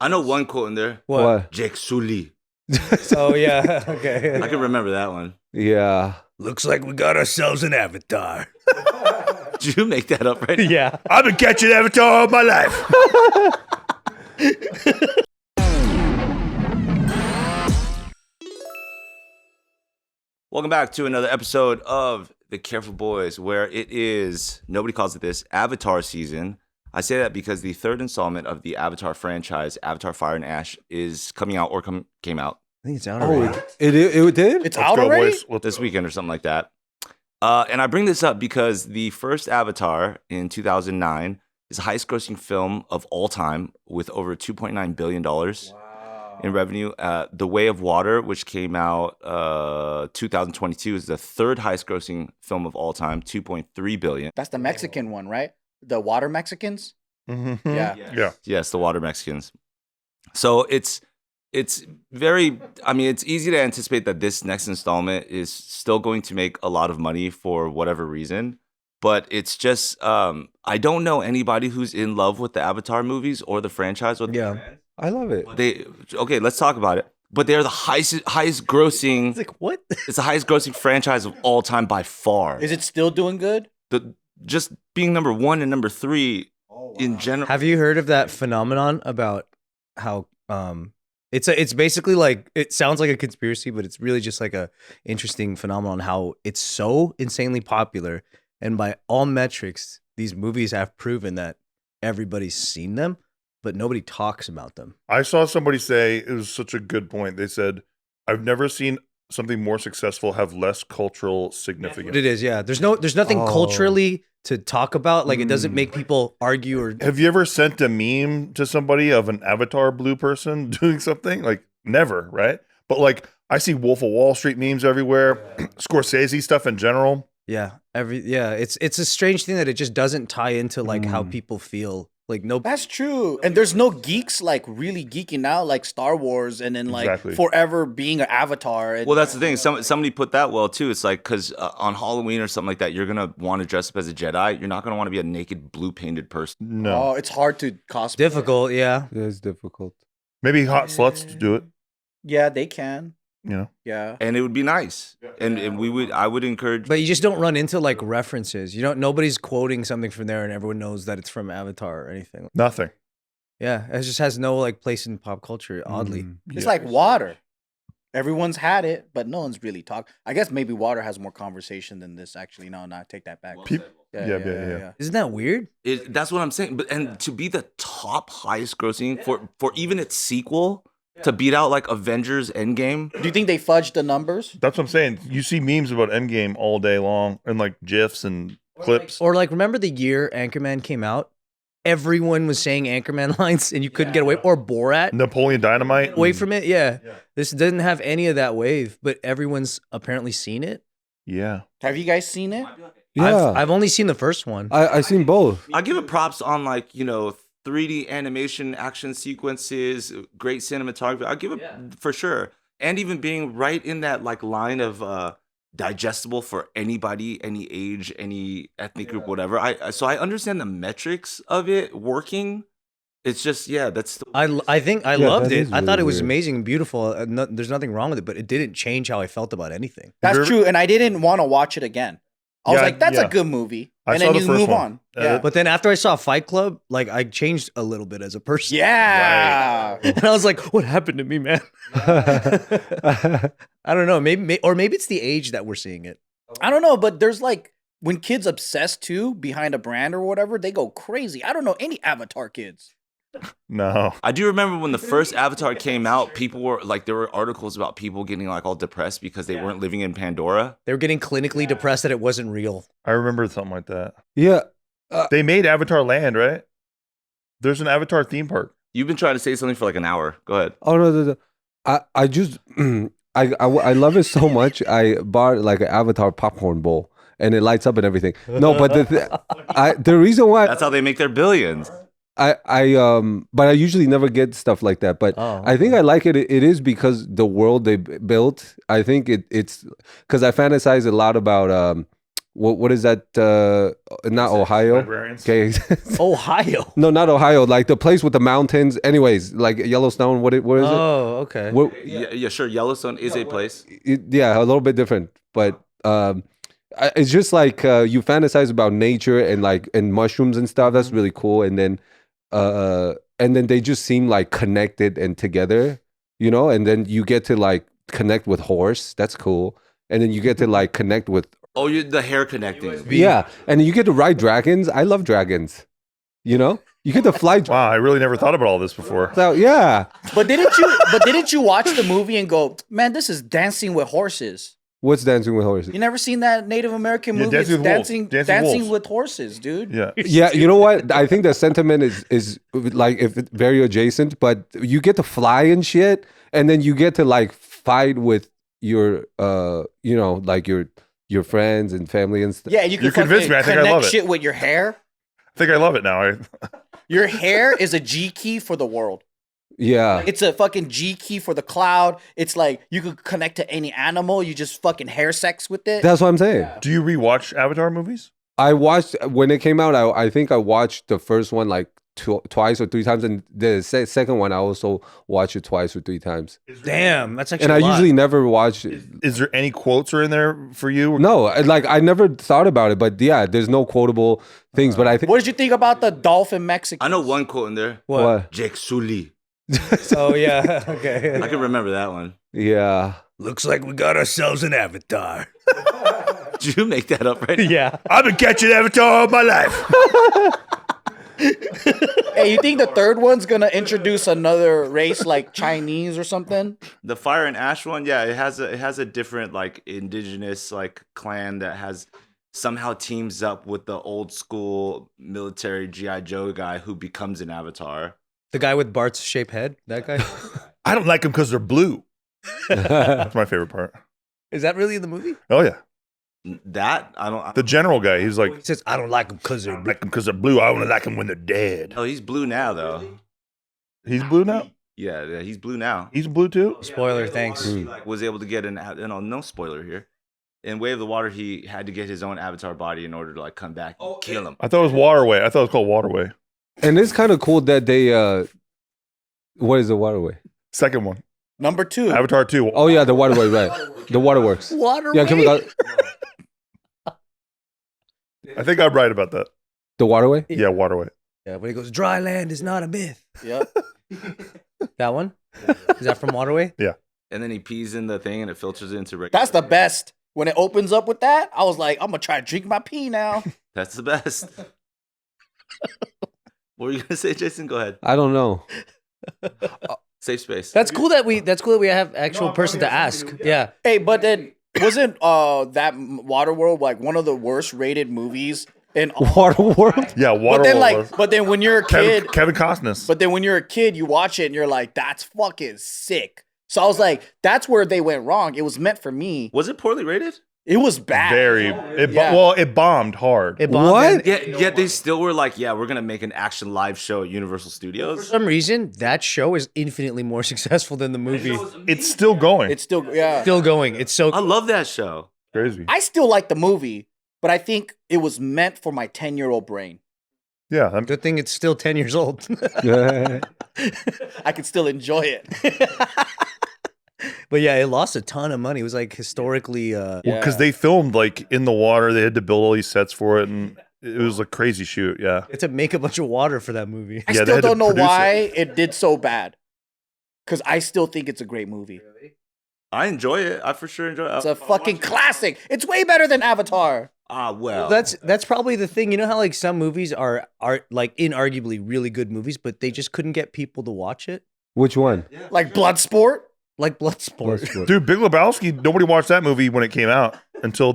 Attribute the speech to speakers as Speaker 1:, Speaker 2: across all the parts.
Speaker 1: I know one quote in there.
Speaker 2: What?
Speaker 1: Jake Sully.
Speaker 3: Oh yeah, okay.
Speaker 1: I can remember that one.
Speaker 2: Yeah.
Speaker 3: Looks like we got ourselves an avatar.
Speaker 1: Did you make that up right now?
Speaker 3: Yeah.
Speaker 4: I've been catching Avatar all my life.
Speaker 1: Welcome back to another episode of The Careful Boys, where it is, nobody calls it this, Avatar season. I say that because the third installment of the Avatar franchise, Avatar Fire and Ash, is coming out or came out
Speaker 3: I think it's out
Speaker 2: Oh,
Speaker 3: already.
Speaker 2: it did?
Speaker 4: Let's
Speaker 5: It's out
Speaker 4: go,
Speaker 5: already?
Speaker 4: boys. Let's
Speaker 1: this
Speaker 4: go.
Speaker 1: weekend or something like that. And I bring this up because the first Avatar in 2009 is the highest grossing film of all time with over $2.9 billion in revenue. The Way of Water, which came out 2022, is the third highest grossing film of all time, $2.3 billion.
Speaker 5: That's the Mexican one, right? The water Mexicans?
Speaker 4: Mhm.
Speaker 5: Yeah.
Speaker 4: Yeah.
Speaker 1: Yes, the Water Mexicans. So it's very, I mean, it's easy to anticipate that this next installment is still going to make a lot of money for whatever reason. But it's just, I don't know anybody who's in love with the Avatar movies or the franchise. Or the
Speaker 3: Yeah.
Speaker 1: brand.
Speaker 2: I love it.
Speaker 1: Okay, let's talk about it. But they're the highest grossing.
Speaker 3: It's like what?
Speaker 1: It's the highest grossing franchise of all time by far.
Speaker 5: Is it still doing good?
Speaker 1: Just being number one and number three in general.
Speaker 3: Have you heard of that phenomenon about how it's basically like, it sounds like a conspiracy, but it's really just like a interesting phenomenon how it's so insanely popular, and by all metrics these movies have proven that everybody's seen them, but nobody talks about them.
Speaker 4: I saw somebody say, it was such a good point. They said, I've never seen something more successful have less cultural significance.
Speaker 3: But it is, yeah. There's nothing
Speaker 2: Oh.
Speaker 3: culturally to talk about. Like, it doesn't make people argue or.
Speaker 4: Have you ever sent a meme to somebody of an Avatar blue person doing something? Like, never, right? But like, I see Wolf of Wall Street memes everywhere, Scorsese stuff in general.
Speaker 3: Yeah, it's a strange thing that it just doesn't tie into like how people feel. Like no,
Speaker 5: That's true. And there's no geeks like really geeking out like Star Wars and then like
Speaker 4: Exactly.
Speaker 5: forever being an avatar. And
Speaker 1: Well, that's the thing. Somebody put that well too. It's like because on Halloween or something like that, you're gonna want to dress up as a Jedi. You're not gonna want to be a naked blue painted person.
Speaker 4: No.
Speaker 5: Oh, it's hard to cosplay.
Speaker 3: difficult. Yeah,
Speaker 2: It's difficult.
Speaker 4: Maybe hot sluts to do it,
Speaker 5: Yeah, they can.
Speaker 4: you know?
Speaker 5: Yeah.
Speaker 1: And it would be nice. And I would encourage.
Speaker 3: but you just don't run into like references. You don't. Nobody's quoting something from there, and everyone knows that it's from Avatar or anything.
Speaker 4: Nothing.
Speaker 3: Yeah, it just has no like place in pop culture. Oddly,
Speaker 5: It's like water. Everyone's had it, but no one's really talked. I guess maybe water has more conversation than this actually. No, I take that back.
Speaker 4: Yeah.
Speaker 3: isn't that weird?
Speaker 1: That's what I'm saying. But and to be the top highest grossing for even its sequel to beat out like Avengers Endgame.
Speaker 5: Do you think they fudged the numbers?
Speaker 4: That's what I'm saying. You see memes about Endgame all day long and like GIFs and clips.
Speaker 3: Or like, remember the year Anchorman came out? Everyone was saying Anchorman lines, and you couldn't get away. Or Borat.
Speaker 4: Napoleon Dynamite.
Speaker 3: Away from it, yeah. This doesn't have any of that wave, but everyone's apparently seen it.
Speaker 4: Yeah.
Speaker 5: Have you guys seen it?
Speaker 2: Yeah.
Speaker 3: I've only seen the first one.
Speaker 2: I seen both.
Speaker 1: I give it props on like 3D animation action sequences, great cinematography. I give it for sure, and even being right in that like line of digestible for anybody, any age, any ethnic group, whatever. So I understand the metrics of it working. It's just that's
Speaker 3: I think I
Speaker 2: Yeah,
Speaker 3: loved
Speaker 2: that
Speaker 3: it.
Speaker 2: is
Speaker 3: I thought
Speaker 2: really
Speaker 3: it was
Speaker 2: weird.
Speaker 3: amazing and beautiful. There's nothing wrong with it, but it didn't change how I felt about anything.
Speaker 5: That's
Speaker 4: Have you
Speaker 5: true. And I didn't want to watch it again. I was
Speaker 4: Yeah,
Speaker 5: like, that's
Speaker 4: yeah.
Speaker 5: a good movie.
Speaker 4: I
Speaker 5: And
Speaker 4: saw
Speaker 5: then
Speaker 4: the
Speaker 5: you
Speaker 4: first
Speaker 5: move
Speaker 4: one.
Speaker 5: on.
Speaker 4: Yeah.
Speaker 3: But then after I saw Fight Club, like I changed a little bit as a person.
Speaker 5: Yeah.
Speaker 3: And I was like, what happened to me, man? I don't know. Maybe it's the age that we're seeing it.
Speaker 5: I don't know, but there's like when kids obsess too behind a brand or whatever, they go crazy. I don't know any Avatar kids.
Speaker 4: No.
Speaker 1: I do remember when the first Avatar came out, people were like, there were articles about people getting like all depressed because they weren't living in Pandora.
Speaker 3: They were getting clinically depressed that it wasn't real.
Speaker 4: I remember something like that.
Speaker 2: Yeah.
Speaker 4: They made Avatar Land, right? There's an Avatar theme park.
Speaker 1: You've been trying to say something for like an hour. Go ahead.
Speaker 2: Oh no. I just I love it so much. I bought like an Avatar popcorn bowl and it lights up and everything. No, but the reason why
Speaker 1: That's how they make their billions.
Speaker 2: but I usually never get stuff like that. But
Speaker 3: Oh,
Speaker 2: I think I like it. It is because the world they built. I think it's because I fantasize a lot about what is that? Not Ohio.
Speaker 4: Librarians.
Speaker 2: Okay.
Speaker 3: Ohio.
Speaker 2: No, not Ohio. Like the place with the mountains. Anyways, like Yellowstone. What is it?
Speaker 3: Oh, okay.
Speaker 2: What,
Speaker 1: Yeah, sure. Yellowstone is a place.
Speaker 2: yeah, a little bit different, but it's just like you fantasize about nature and mushrooms and stuff. That's really cool. And then they just seem like connected and together, you know. And then you get to like connect with horse. That's cool. And then you get to like connect with
Speaker 1: The hair connecting.
Speaker 2: yeah, and you get to ride dragons. I love dragons. You know, you get to fly.
Speaker 4: Wow, I really never thought about all this before.
Speaker 2: So yeah,
Speaker 5: But didn't you watch the movie and go, man, this is Dancing with Horses?
Speaker 2: what's Dancing with Horses?
Speaker 5: You never seen that Native American
Speaker 4: Yeah,
Speaker 5: movie?
Speaker 4: Dancing
Speaker 5: It's
Speaker 4: with Wolves.
Speaker 5: dancing
Speaker 4: Wolves.
Speaker 5: with horses, dude.
Speaker 4: Yeah.
Speaker 2: Yeah, you know what? I think the sentiment is like if it's very adjacent, but you get to fly and shit, and then you get to like fight with your you know, like your friends and family and stuff.
Speaker 5: Yeah, you can
Speaker 4: You convinced me. I think I
Speaker 5: connect
Speaker 4: love it.
Speaker 5: shit with your hair.
Speaker 4: I think I love it now.
Speaker 5: Your hair is a G key for the world.
Speaker 2: Yeah.
Speaker 5: It's a fucking G key for the cloud. It's like you could connect to any animal. You just fucking hair sex with it.
Speaker 2: That's what I'm saying.
Speaker 4: Do you rewatch Avatar movies?
Speaker 2: I watched when it came out. I think I watched the first one like twice or three times, and the second one I also watched it twice or three times.
Speaker 3: Damn, that's actually
Speaker 2: And I
Speaker 3: a lot.
Speaker 2: usually never watch.
Speaker 4: Is there any quotes are in there for you?
Speaker 2: No, like I never thought about it, but yeah, there's no quotable things. But I think
Speaker 5: What did you think about the dolphin Mexican?
Speaker 1: I know one quote in there.
Speaker 2: what?
Speaker 1: Jake Sully.
Speaker 3: Oh yeah. Okay.
Speaker 1: I can remember that one.
Speaker 2: Yeah.
Speaker 3: Looks like we got ourselves an avatar.
Speaker 1: Did you make that up right now?
Speaker 3: Yeah.
Speaker 4: I've been catching Avatar all my life.
Speaker 5: Hey, you think the third one's gonna introduce another race like Chinese or something?
Speaker 1: The Fire and Ash one, yeah, it has a different like indigenous like clan that has somehow teams up with the old school military GI Joe guy who becomes an avatar.
Speaker 3: The guy with Bart's shaped head. That guy.
Speaker 4: I don't like them because they're blue. That's my favorite part.
Speaker 3: Is that really in the movie?
Speaker 4: Oh yeah,
Speaker 1: That I don't.
Speaker 4: the general guy. He's like,
Speaker 3: He says, "I don't like them because
Speaker 4: I
Speaker 3: they're
Speaker 4: don't like them because they're blue. I only like them when they're dead.
Speaker 1: Oh, he's blue now though.
Speaker 4: He's blue now.
Speaker 1: Yeah, he's blue now.
Speaker 4: He's blue too.
Speaker 3: Spoiler, thanks.
Speaker 1: He like, was able to get no spoiler here. In Way of the Water, he had to get his own avatar body in order to like come back and kill him.
Speaker 4: I thought it was Waterway. I thought it was called Waterway.
Speaker 2: And it's kind of cool that they what is the waterway?
Speaker 4: Second one,
Speaker 5: Number 2.
Speaker 4: Avatar 2.
Speaker 2: Oh yeah, the waterway, right? The waterworks.
Speaker 3: Water.
Speaker 2: Yeah, can we go
Speaker 4: I think I'm right about that.
Speaker 2: the waterway?
Speaker 4: Yeah, Waterway.
Speaker 3: Yeah, when he goes, dry land is not a myth.
Speaker 5: Yep.
Speaker 3: That one? Is that from Waterway?
Speaker 1: And then he pees in the thing and it filters into regular.
Speaker 5: That's the best. When it opens up with that, I was like, I'm gonna try to drink my pee now.
Speaker 1: That's the best. What were you gonna say, Jason? Go ahead.
Speaker 2: I don't know.
Speaker 1: Safe space.
Speaker 3: That's cool that we have actual person to ask. Yeah.
Speaker 5: Hey, but then wasn't that Waterworld like one of the worst rated movies in
Speaker 2: Waterworld?
Speaker 4: Yeah,
Speaker 5: But then
Speaker 4: Waterworld.
Speaker 5: but then when you're a kid,
Speaker 4: Kevin Costner.
Speaker 5: but then when you're a kid, you watch it and you're like, that's fucking sick. So I was like, that's where they went wrong. It was meant for me.
Speaker 1: Was it poorly rated?
Speaker 5: It was bad. Yeah.
Speaker 4: Well, it bombed hard.
Speaker 3: It bombed
Speaker 2: What?
Speaker 3: and
Speaker 1: Yet they still were like, yeah, we're gonna make an action live show at Universal
Speaker 3: For
Speaker 1: Studios.
Speaker 3: some reason, that show is infinitely more successful than the movie.
Speaker 4: It's still going.
Speaker 5: It's still
Speaker 3: Still going. It's so
Speaker 1: I love that show.
Speaker 4: crazy.
Speaker 5: I still like the movie, but I think it was meant for my 10-year-old brain.
Speaker 4: Yeah,
Speaker 3: good thing it's still 10 years old.
Speaker 5: I could still enjoy it.
Speaker 3: But yeah, it lost a ton of money. It was like historically
Speaker 4: because they filmed like in the water. They had to build all these sets for it, and it was a crazy shoot. Yeah,
Speaker 3: they had to make a bunch of water for that movie.
Speaker 5: I
Speaker 4: Yeah, they
Speaker 5: still
Speaker 4: had to
Speaker 5: don't know
Speaker 4: produce
Speaker 5: why it did so bad. Because I still think it's a great movie.
Speaker 1: I enjoy it. I for sure enjoy it.
Speaker 5: It's a fucking classic. It's way better than Avatar.
Speaker 1: Well.
Speaker 3: That's probably the thing. You know how like some movies are like inarguably really good movies, but they just couldn't get people to watch it?
Speaker 2: Which one?
Speaker 5: Like Bloodsport.
Speaker 3: Like Bloodsport.
Speaker 4: dude, Big Lebowski. Nobody watched that movie when it came out until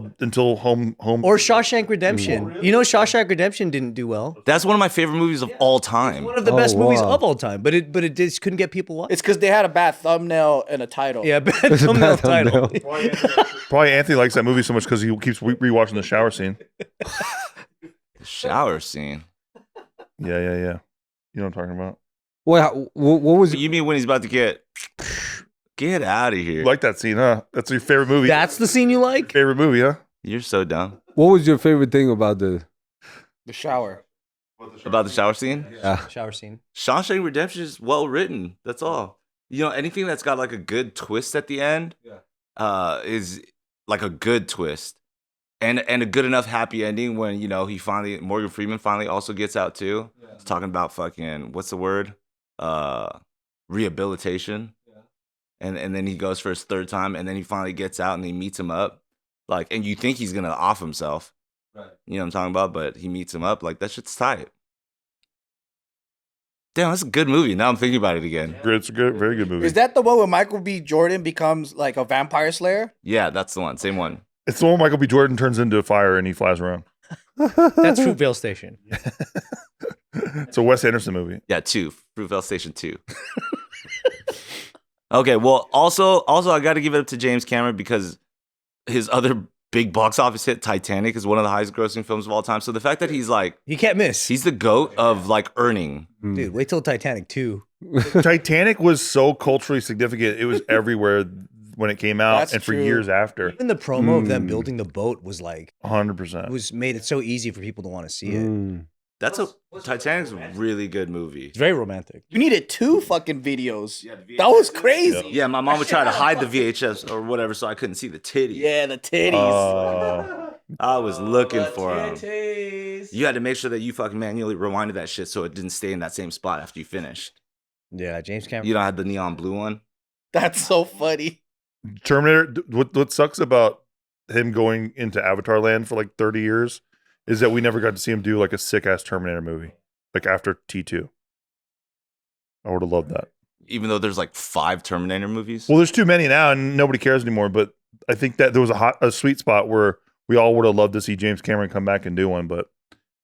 Speaker 4: Home.
Speaker 3: Or Shawshank Redemption. You know Shawshank Redemption didn't do well.
Speaker 1: That's one of my favorite movies of all time.
Speaker 3: One of the
Speaker 2: Oh,
Speaker 3: best movies
Speaker 2: wow.
Speaker 3: of all time, but it just couldn't get people watching.
Speaker 5: It's because they had a bad thumbnail and a title.
Speaker 3: Yeah, bad
Speaker 2: It's a
Speaker 3: thumbnail
Speaker 2: bad
Speaker 3: title.
Speaker 2: thumbnail.
Speaker 4: Probably Anthony likes that movie so much because he keeps rewatching the shower scene.
Speaker 1: The shower scene.
Speaker 4: Yeah. You know what I'm talking about?
Speaker 2: What was
Speaker 1: You mean when he's about to get out of here?
Speaker 4: You like that scene, huh? That's your favorite movie.
Speaker 3: That's the scene you like?
Speaker 4: favorite movie, huh?
Speaker 1: You're so dumb.
Speaker 2: What was your favorite thing about the?
Speaker 5: The shower.
Speaker 1: About the shower scene?
Speaker 2: Yeah.
Speaker 3: Shower scene.
Speaker 1: Shawshank Redemption is well written. That's all. You know, anything that's got like a good twist at the end, is like a good twist, and a good enough happy ending when Morgan Freeman finally also gets out too. He's talking about fucking what's the word, rehabilitation, and then he goes for his third time, and then he finally gets out and he meets him up, like, and you think he's gonna off himself, right? You know what I'm talking about, but he meets him up, like that shit's tight. Damn, that's a good movie. Now I'm thinking about it again.
Speaker 4: It's a good, very good movie.
Speaker 5: Is that the one where Michael B. Jordan becomes like a vampire slayer?
Speaker 1: Yeah, that's the one. Same one.
Speaker 4: It's the one where Michael B. Jordan turns into a fire and he flies around.
Speaker 3: That's Fruitvale Station.
Speaker 4: It's a Wes Anderson movie.
Speaker 1: Yeah, 2. Fruitvale Station 2. Okay, well, also, I got to give it up to James Cameron because his other big box office hit, Titanic, is one of the highest grossing films of all time. So the fact that he's like,
Speaker 3: You can't miss.
Speaker 1: he's the GOAT of like earning.
Speaker 3: Dude, wait till Titanic 2.
Speaker 4: Titanic was so culturally significant. It was everywhere when it came out.
Speaker 5: That's
Speaker 4: and for
Speaker 5: true.
Speaker 4: years after.
Speaker 3: Even the promo of them building the boat was like
Speaker 4: 100%.
Speaker 3: made it so easy for people to want to see it.
Speaker 1: Titanic's a really good movie.
Speaker 3: It's very romantic.
Speaker 5: You needed 2 fucking videos. That was crazy.
Speaker 1: Yeah, my mom would try to hide the VHS or whatever so I couldn't see the titties.
Speaker 5: Yeah, the titties.
Speaker 1: I was looking for them. You had to make sure that you fucking manually rewinded that shit so it didn't stay in that same spot after you finished.
Speaker 3: Yeah, James Cameron.
Speaker 1: You don't have the neon blue one?
Speaker 5: That's so funny.
Speaker 4: Terminator, what sucks about him going into Avatar land for like 30 years is that we never got to see him do like a sick ass Terminator movie, like after T2. I would have loved that.
Speaker 1: Even though there's like 5 Terminator movies?
Speaker 4: Well, there's too many now and nobody cares anymore, but I think that there was a sweet spot where we all would have loved to see James Cameron come back and do one, but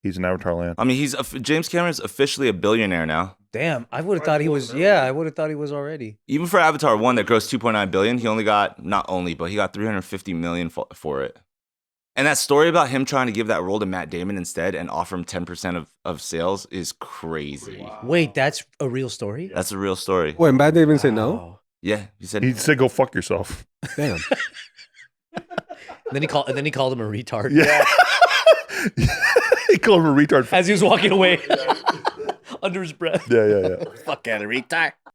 Speaker 4: he's in Avatar land.
Speaker 1: I mean, James Cameron's officially a billionaire now.
Speaker 3: Damn, I would have thought he was. Yeah, I would have thought he was already.
Speaker 1: Even for Avatar 1 that grossed 2.9 billion, he only got, but he got 350 million for it. And that story about him trying to give that role to Matt Damon instead and offer him 10% of sales is crazy. Wow.
Speaker 3: Wait, that's a real story?
Speaker 1: That's a real story.
Speaker 2: When Matt Damon said no?
Speaker 1: Yeah, he said
Speaker 4: go fuck yourself.
Speaker 2: Damn.
Speaker 3: Then he called him a retard.
Speaker 4: Yeah. He called him a retard
Speaker 3: as he was walking away under his breath.
Speaker 4: Yeah.
Speaker 5: Fuck out of retard.